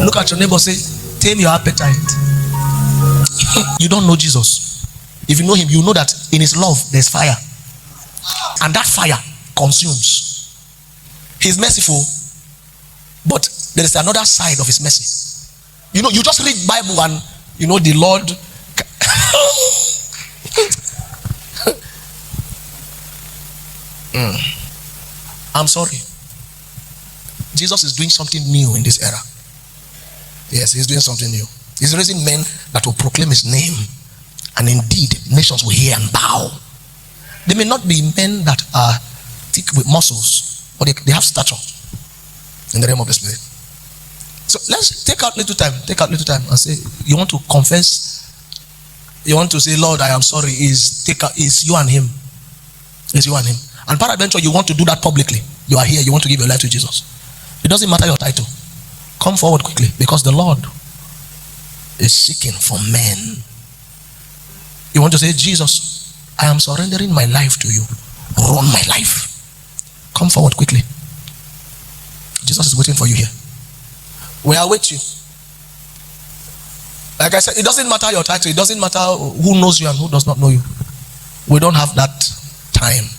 Look at your neighbor, say, tame your appetite. You don't know Jesus. If you know him, you know that in his love there's fire. And that fire consumes. He's merciful, but there is another side of his mercy. You know, you just read Bible and you know the Lord. I'm sorry. Jesus is doing something new in this era. Yes, he's doing something new. He's raising men that will proclaim his name, and indeed nations will hear and bow. They may not be men that are thick with muscles, but they have stature in the realm of the spirit. So let's take out little time and say, you want to confess, you want to say, Lord, I am sorry, is you and him. It's you and him. And peradventure you want to do that publicly. You are here, you want to give your life to Jesus. It doesn't matter your title. Come forward quickly, because the Lord is seeking for men. You want to say, Jesus, I am surrendering my life to you. Run my life. Come forward quickly. Jesus is waiting for you here. We are with you. Like I said, it doesn't matter your title. It doesn't matter who knows you and who does not know you. We don't have that time.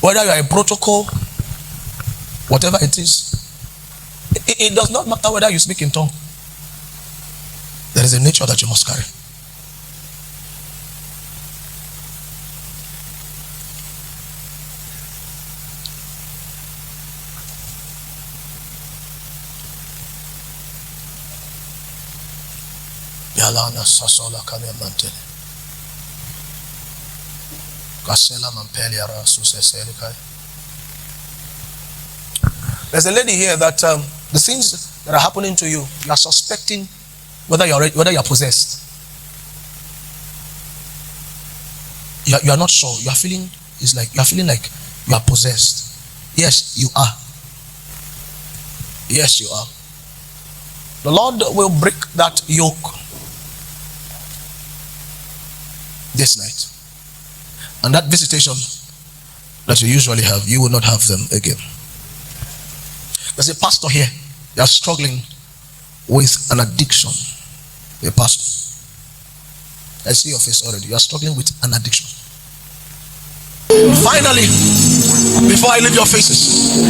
Whether you are a protocol, whatever it is, it does not matter whether you speak in tongue. There is a nature that you must carry. Yalana sasola kame mantele. There's a lady here that the things that are happening to you, you are suspecting whether you are possessed. You are not sure. You are feeling like you are possessed. Yes, you are. Yes, you are. The Lord will break that yoke this night. And that visitation that you usually have, you will not have them again. There's a pastor here. You are struggling with an addiction. A pastor. I see your face already. You are struggling with an addiction. Finally, before I leave your faces,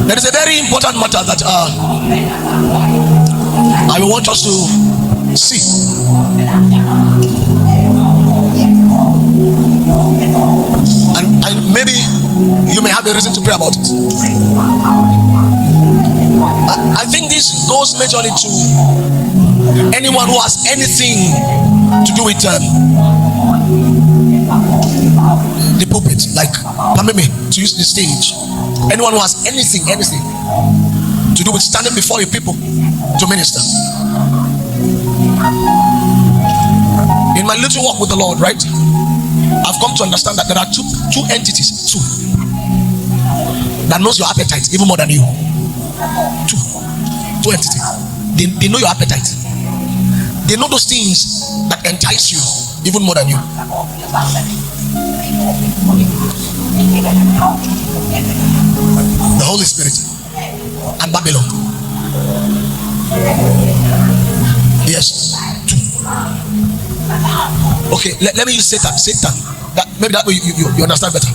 there is a very important matter that I want us to see. And maybe you may have a reason to pray about it. I think this goes majorly to anyone who has anything to do with the pulpit, like permit me to use the stage. Anyone who has anything to do with standing before your people to minister. In my little walk with the Lord, right, I've come to understand that there are two entities that knows your appetite even more than you. Two entities. They know your appetite. They know those things that entice you even more than you. The Holy Spirit and Babylon. Yes. Okay, let me use Satan. Maybe that way you understand better.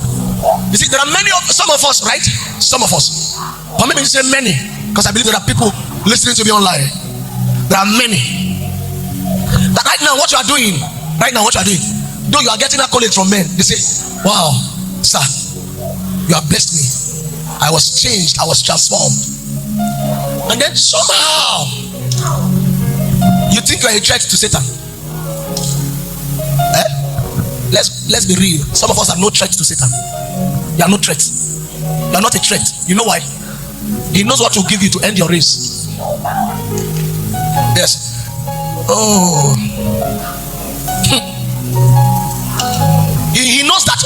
You see, there are some of us, right? Some of us. But maybe you say many, because I believe there are people listening to me online. There are many. That right now what you are doing, though you are getting accolades from men, they say, wow, sir, you have blessed me. I was changed, I was transformed. And then somehow you think you are a threat to Satan. Let's be real. Some of us are no threat to Satan. You are no threat. You are not a threat. You know why? He knows what to give you to end your race. Yes. Oh. He knows that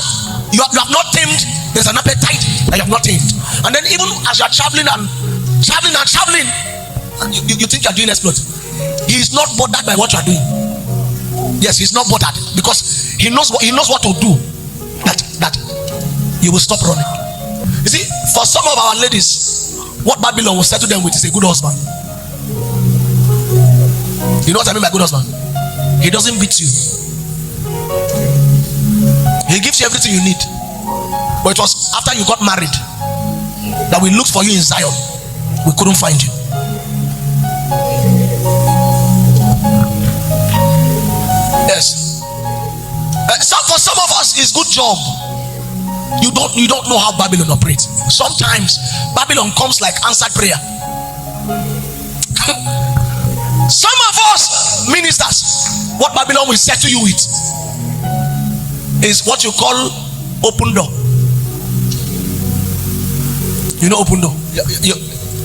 you have not tamed. There's an appetite that you have not tamed. And then even as you are traveling, you think you are doing exploit. He is not bothered by what you are doing. Yes, he's not bothered because he knows what to do that you will stop running. You see, for some of our ladies, what Babylon will settle them with is a good husband. You know what I mean by good husband? He doesn't beat you. He gives you everything you need. But it was after you got married that we looked for you in Zion. We couldn't find you. Yes. So for some of us, it's good job. You don't know how Babylon operates. Sometimes Babylon comes like answered prayer. Some of us ministers, what Babylon will settle you with is what you call open door. You know open door.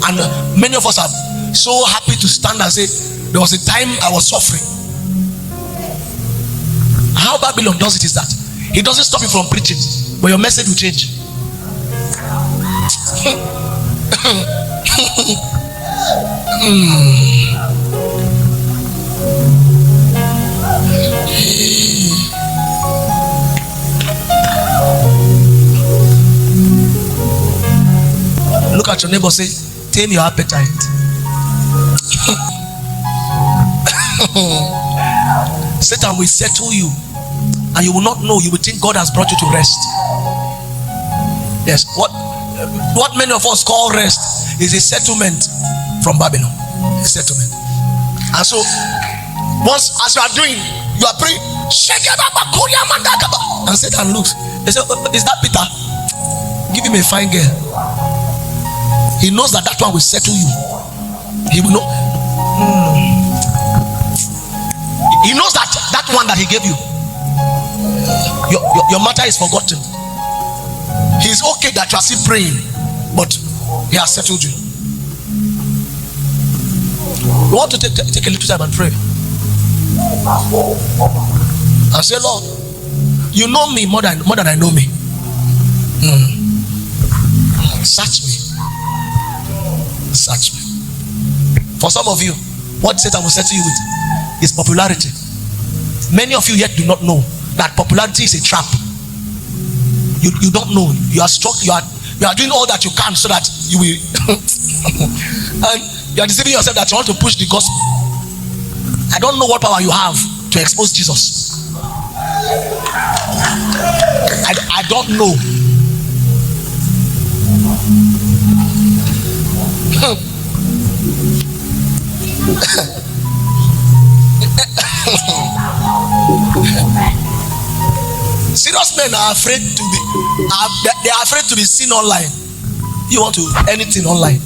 And many of us are so happy to stand and say, there was a time I was suffering. How Babylon does it is that he doesn't stop you from preaching, but your message will change. Look at your neighbor, say, tame your appetite. Satan will settle you, and you will not know. You will think God has brought you to rest. Yes, what many of us call rest is a settlement from Babylon. A settlement. And so, once as you are doing, you are praying, and Satan looks. He said, is that Peter? Give him a fine girl. He knows that one will settle you. He will know. He knows that one that he gave you, your matter is forgotten. He's okay that you are still praying, but he has settled you. You want to take a little time and pray and say, Lord, you know me more than I know me. Search me. Search me. For some of you, what Satan will settle you with is popularity. Many of you yet do not know that popularity is a trap. You don't know. You are struck. You are doing all that you can so that you will and you are deceiving yourself that you want to push the gospel. I don't know what power you have to expose Jesus. I don't know. Serious men are afraid to be. They are afraid to be seen online. You want to anything online.